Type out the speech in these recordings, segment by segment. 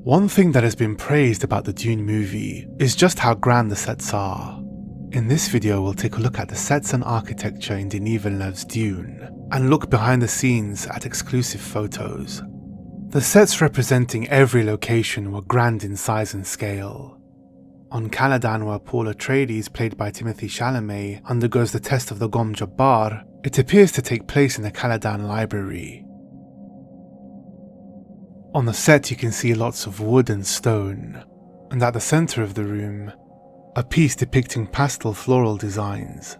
One thing that has been praised about the Dune movie is just how grand the sets are. In this video we'll take a look at the sets and architecture in Denis Villeneuve's Dune, and look behind the scenes at exclusive photos. The sets representing every location were grand in size and scale. On Caladan, where Paul Atreides, played by Timothée Chalamet, undergoes the test of the Gom Jabbar, it appears to take place in the Caladan library. On the set you can see lots of wood and stone, and at the centre of the room, a piece depicting pastel floral designs.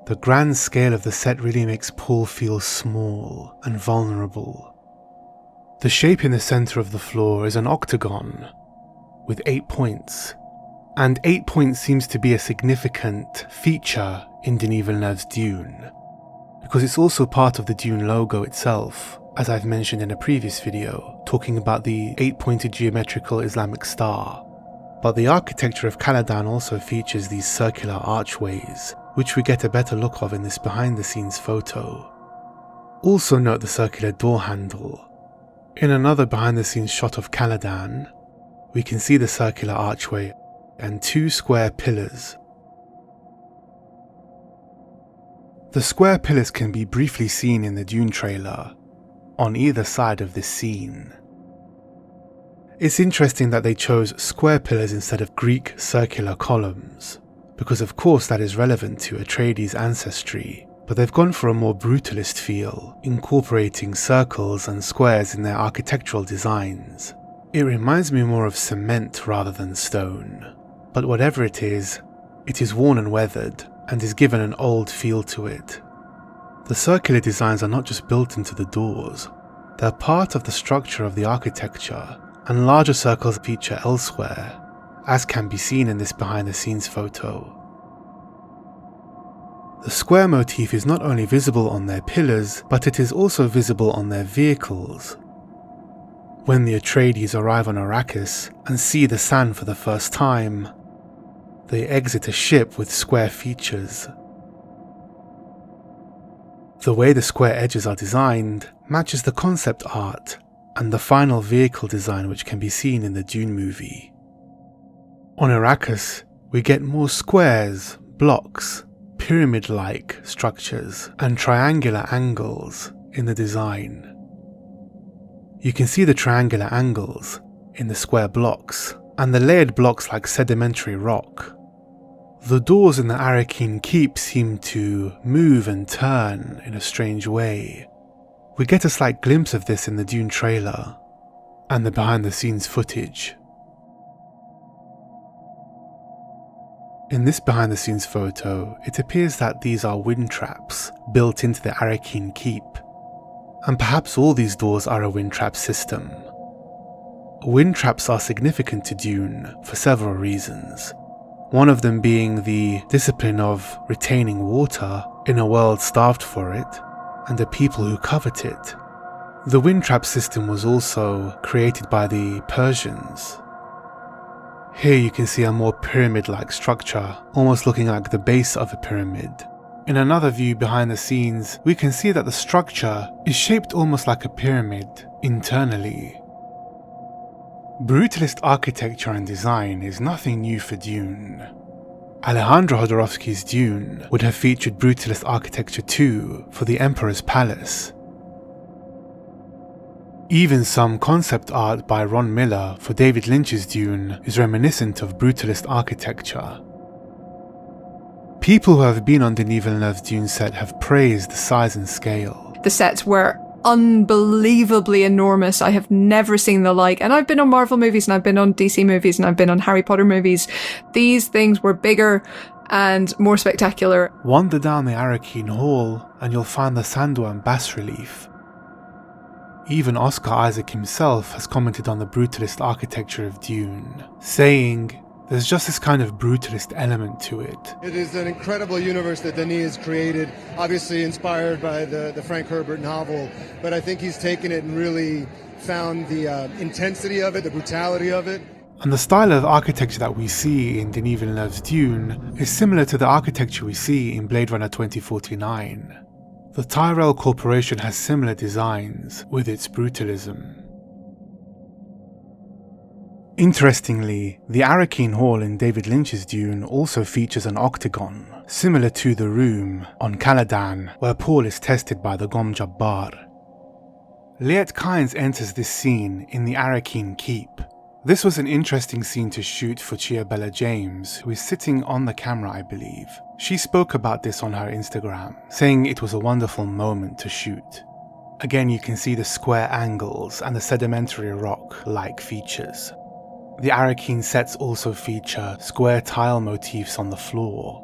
The grand scale of the set really makes Paul feel small and vulnerable. The shape in the centre of the floor is an octagon, with 8 points, and 8 points seems to be a significant feature in Denis Villeneuve's Dune, because it's also part of the Dune logo itself, as I've mentioned in a previous video, talking about the 8-pointed geometrical Islamic star. But the architecture of Caladan also features these circular archways, which we get a better look of in this behind the scenes photo. Also note the circular door handle. In another behind the scenes shot of Caladan, we can see the circular archway and 2 square pillars. The square pillars can be briefly seen in the Dune trailer, on either side of this scene. It's interesting that they chose square pillars instead of Greek circular columns, because of course that is relevant to Atreides' ancestry, but they've gone for a more brutalist feel, incorporating circles and squares in their architectural designs. It reminds me more of cement rather than stone, but whatever it is worn and weathered, and is given an old feel to it. The circular designs are not just built into the doors, they're part of the structure of the architecture, and larger circles feature elsewhere, as can be seen in this behind the scenes photo. The square motif is not only visible on their pillars, but it is also visible on their vehicles. When the Atreides arrive on Arrakis and see the sand for the first time, they exit a ship with square features. The way the square edges are designed matches the concept art and the final vehicle design which can be seen in the Dune movie. On Arrakis, we get more squares, blocks, pyramid-like structures, and triangular angles in the design. You can see the triangular angles in the square blocks, and the layered blocks like sedimentary rock. The doors in the Arrakeen keep seem to move and turn in a strange way. We get a slight glimpse of this in the Dune trailer and the behind the scenes footage. In this behind the scenes photo, it appears that these are wind traps built into the Arrakeen keep, and perhaps all these doors are a wind trap system. Wind traps are significant to Dune for several reasons. One of them being the discipline of retaining water in a world starved for it, and the people who covet it. The wind trap system was also created by the Persians. Here you can see a more pyramid-like structure, almost looking like the base of a pyramid. In another view behind the scenes, we can see that the structure is shaped almost like a pyramid internally. Brutalist architecture and design is nothing new for Dune. Alejandro Jodorowsky's Dune would have featured brutalist architecture too for the Emperor's Palace. Even some concept art by Ron Miller for David Lynch's Dune is reminiscent of brutalist architecture. People who have been on Denis Villeneuve's Dune set have praised the size and scale. The sets were unbelievably enormous. I have never seen the like. And I've been on Marvel movies, and I've been on DC movies, and I've been on Harry Potter movies. These things were bigger and more spectacular. Wander down the Arrakeen Hall and you'll find the Sandouan bas-relief. Even Oscar Isaac himself has commented on the brutalist architecture of Dune, saying, "There's just this kind of brutalist element to it." It is an incredible universe that Denis has created, obviously inspired by the Frank Herbert novel, but I think he's taken it and really found the intensity of it, the brutality of it. And the style of architecture that we see in Denis Villeneuve's Dune is similar to the architecture we see in Blade Runner 2049. The Tyrell Corporation has similar designs with its brutalism. Interestingly, the Arrakis Hall in David Lynch's Dune also features an octagon, similar to the room on Caladan where Paul is tested by the Gom Jabbar. Liet Kynes enters this scene in the Arrakis Keep. This was an interesting scene to shoot for Chiabella James, who is sitting on the camera, I believe. She spoke about this on her Instagram, saying it was a wonderful moment to shoot. Again, you can see the square angles and the sedimentary rock-like features. The Arrakis sets also feature square tile motifs on the floor,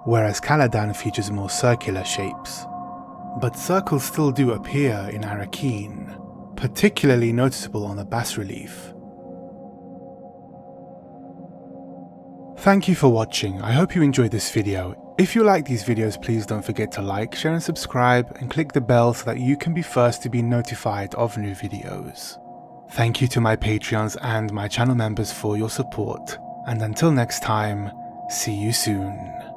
whereas Caladan features more circular shapes. But circles still do appear in Arrakis, particularly noticeable on the bas-relief. Thank you for watching. I hope you enjoyed this video. If you like these videos, please don't forget to like, share and subscribe, and click the bell so that you can be first to be notified of new videos. Thank you to my Patreons and my channel members for your support, and until next time, see you soon.